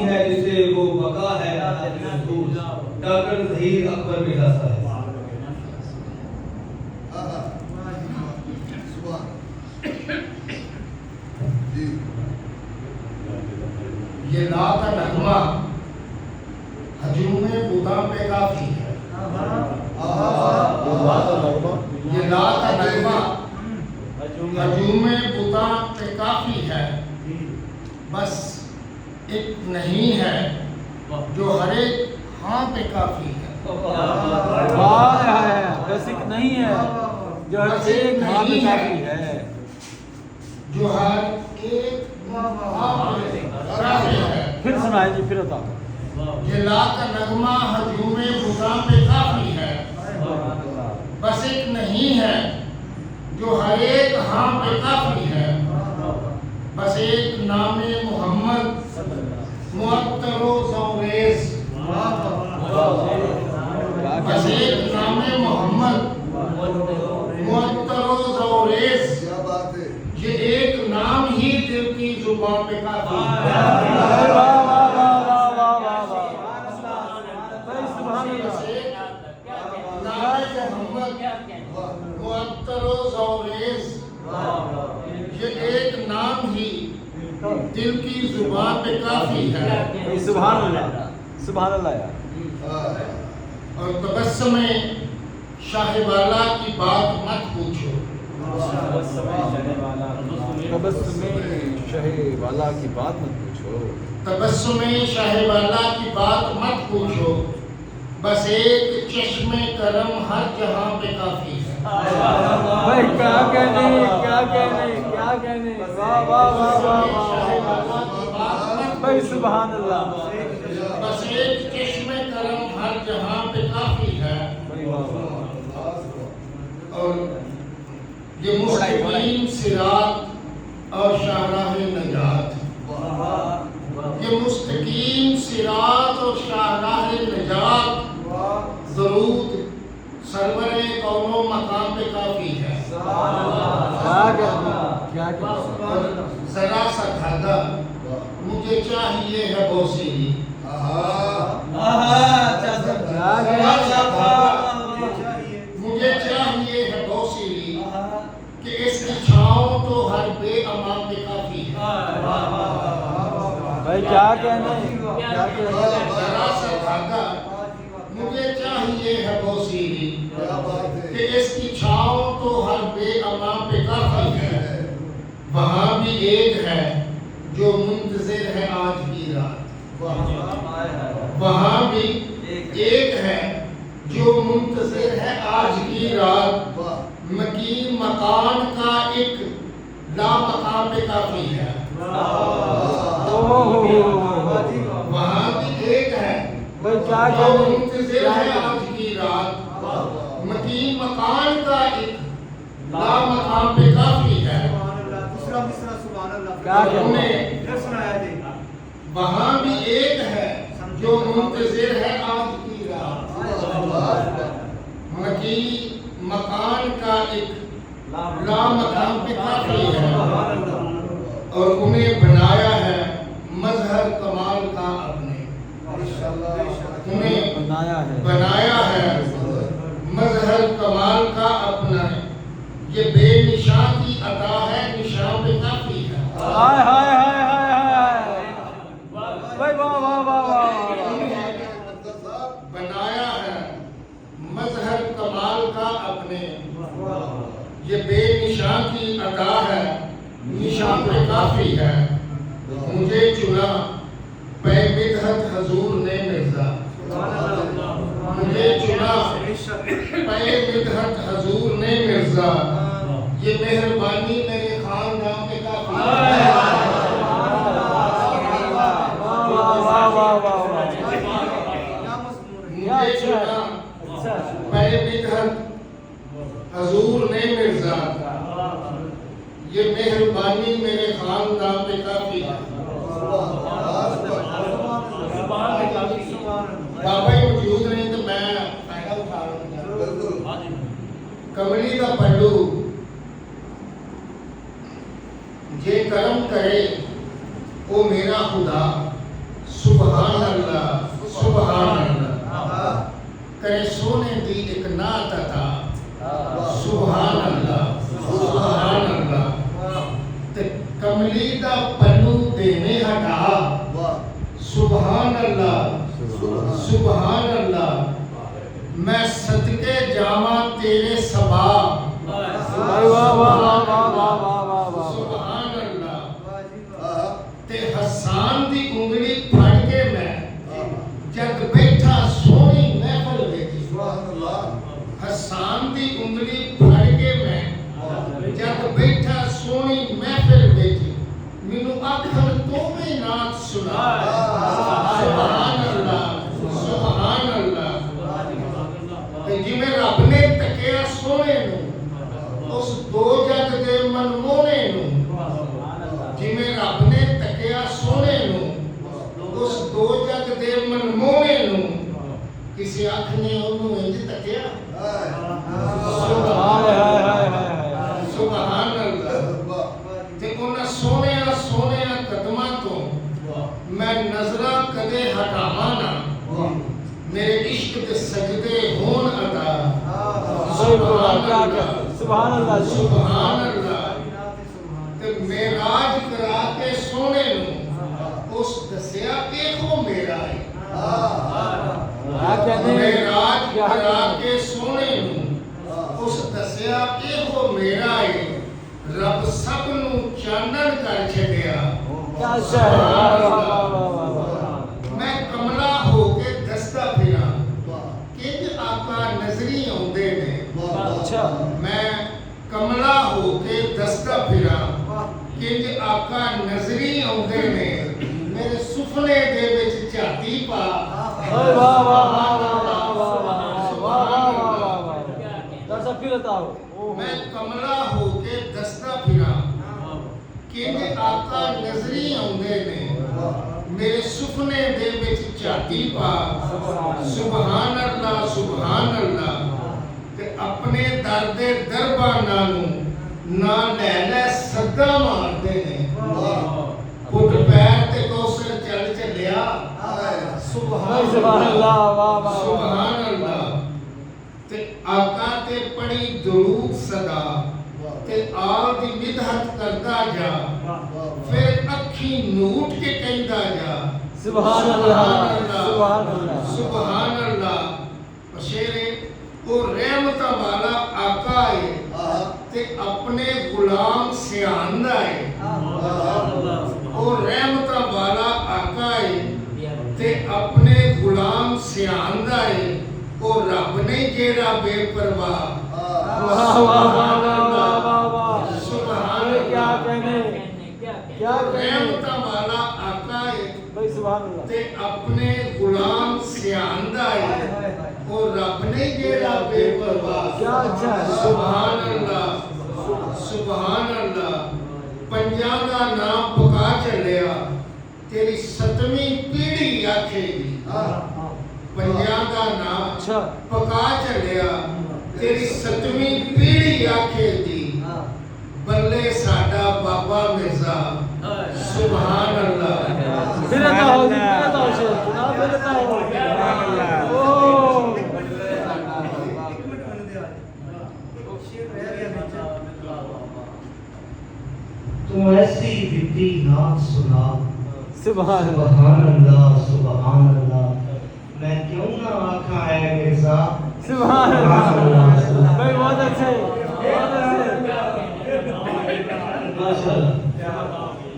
ہے جسے وہ بقا ہے ڈاکٹر ظہیر اکبر مرزا صاحب. یہ لا کا نغمہ ہجوم بودا پہ کافی ہے. یہ لا کا نغمہ ہجوم بودا پہ کافی ہے. بس ایک نہیں ہے جو ہر ایک ہاں پہ کافی ہے. بس ایک نہیں ہے جو ہر ایک ہاں پہ کافی ہے. جو ہر ایک پھر سنائیں جی، پھر بتا. یہ لا کا نغمہ ہجوم بودا پہ کافی ہے. بس ایک نہیں ہے جو ہر ایک ہاں پہ کافی ہے. بس ایک نام محمد معطر و زوریز. بس ایک نام محمد معطر و زوریز. یہ ایک نام ہی دل کی زبان پہ کافی ہے. معطر و زوریز یہ ایک نام ہی دل کی زبان پہ کافی ہے. سبحان اللہ، سبحان اللہ. اور تبسم شاہ والا کی بات مت پوچھو. تبسم شاہ والا کی بات مت پوچھو. تبسم شاہ والا کی بات مت پوچھو. بس ایک چشم کرم ہر جہاں پہ کافی ہے. بھائی کیا کہنے، کیا کہنے، کیا کہنے. واہ واہ واہ واہ بھائی، سبحان اللہ. بس ایک چشم کرم ہر جہاں پہ کافی ہے. اور یہ مستقیم صراط اور شاہراہ نجات. یہ مستقیم صراط اور شاہراہ نجات ضرور سرور کون و مقام پہ کافی ہے. ذرا سا دھاگا مجھے چاہیے ہے بوسیری. مجھے چاہیے ہے بوسیری کہ اس کی چھاؤں تو ہر بے امان پہ کافی ہے. بھائی کیا کہنے، کیا کہنے. ذرا سا دھاگا مجھے چاہیے ہے بوسیری کہ اس کی چھاؤں تو ہر بے امان پہ کافی ہے. وہاں بھی ایک ہے جو منتظر ہے آج کی رات. وہاں بھی ایک ہے جو منتظر ہے آج کی رات. مقیم مکان کا ایک لا مقام پہ کافی ہے. وہاں بھی ایک ہے جو منتظر ہے آج کی رات. مقیم مکان کا ایک لا مقام پہ کافی ہے. وہاں بھی ایک ہے جو منتظر ہے آج کی رات. مقیم مکان کا ایک لا مقام پہ کافی ہے. اور انہیں بنایا ہے مظہر کمال کا اپنے. انہیں بنایا ہے مظہر کمال کا اپنا. یہ بے نشان کی عطا ہے، نشان پہ کافی ہے. ہائے ہائے ہائے ہائے ہائے. بھائی واہ واہ واہ واہ. بنایا ہے مظہر کمال کا اپنے. یہ بے نشان کی عطا ہے، نشان پہ کافی ہے. مجھے چنا پہ مدحت حضور نے مرزا. مجھے چنا پہ مدحت حضور نے مرزا. یہ مہربانی میرے خاندان پہ کافی ہے. مجھے چنا پہ مدحت حضور نے مرزا. یہ مہربانی میرے خاندان پہ کافی ہے. بابا ہی موجود نہیں تو میں فائدہ اٹھا رہا ہوں. کملی کا پہلو جے کرم کرے وہ میرا خدا. صبح अल्लाह सुभान अल्लाह मैं सदके जावा तेरे सबा भाई वाह वाह वाह वाह वाह वाह वाह वाह सुभान अल्लाह ते हसान दी उंगली फड़ के मैं जग बैठा सोनी महफिल विच हसान दी उंगली फड़ के मैं जग बैठा सोनी महफिल विच मैनू आखर तो भी नात सुना सुभान अल्लाह ते जिवें रब ने तकिया सोने नू उस दो जग दे मनमोहने नू जिवें रब ने तकिया सोने नू उस दो जग दे मनमोहने नू किसी अख ने ओनू इंज तकिया हाय हाय हाय हाय सुभान अल्लाह ते उन्हां सोहणियां सोहणियां कदमां तो मैं नजरां कदे हटावां ना मेरे इश्क दे सजदे होण अदा सुभान अल्लाह सुभान अल्लाह ते मेराज करा के सोहणे नू उस दसिया एहो मेरा है मेराज करा के सोहणे नू उस दसिया एहो मेरा है रब सब नू चानण कर छड़िया क्या शहर वाह वाह वाह वाह मैं कमला हो के दसदा फिरा किंज आका नजरी आउंदे ने अच्छा मैं कमला हो के दसदा फिरा किंज आका नजरी आउंदे ने मेरे सुपने दे विच झाती पा वाह वाह वाह वाह वाह वाह वाह वाह वाह वाह दर्शक फिर बताओ मैं कमला हो के दसदा फिरा किंज आका नजरी आउंदे ने मेरे सुपने दे विच झाती पा सुभान अल्लाह ते अपने दर दे दरबाना नू ना ले ले सदा मारदे ने पुट पैर ते कौसर चल चलिया सुभान अल्लाह वाह वाह सुभान अल्लाह ते आका ते पड़ी दुरूद सदा ते आल दी मिदहत करदा जा फिर अखी नूट के कहंदा जा सुभान अल्लाह सुभान अल्लाह सुभान अल्लाह शेरे ओ रहमत वाला आका है ते अपने गुलाम सियानदा है ओ रहमत वाला आका है ते अपने गुलाम सियानदा है ओ रब ने जेड़ा बेपरवाह वाह वाह वाह वाह वाह वाह सुभान क्या कहने क्या कहने रहमत वाला आका है भाई सुभान अल्लाह ते अपने गुलाम सियानदा है ओ रब ने जेड़ा बेपरवाह क्या अच्छा है सुभान अल्लाह पंजां दा नाम पका चलिया तेरी 7वीं पीढ़ी आखेगी पंजां दा नाम अच्छा पका चलिया तेरी 7वीं पीढ़ी आखेगी बल्ले साडा बाबा मिर्जा सुभान अल्लाह फिर बताओ शेख ना फिर बताओ तू ऐसी दिव्य नात सुना सुभान सुभान अल्लाह मैं क्यों ना आखा है मिर्जा सुभान अल्लाह भाई बहुत अच्छे माशाअल्लाह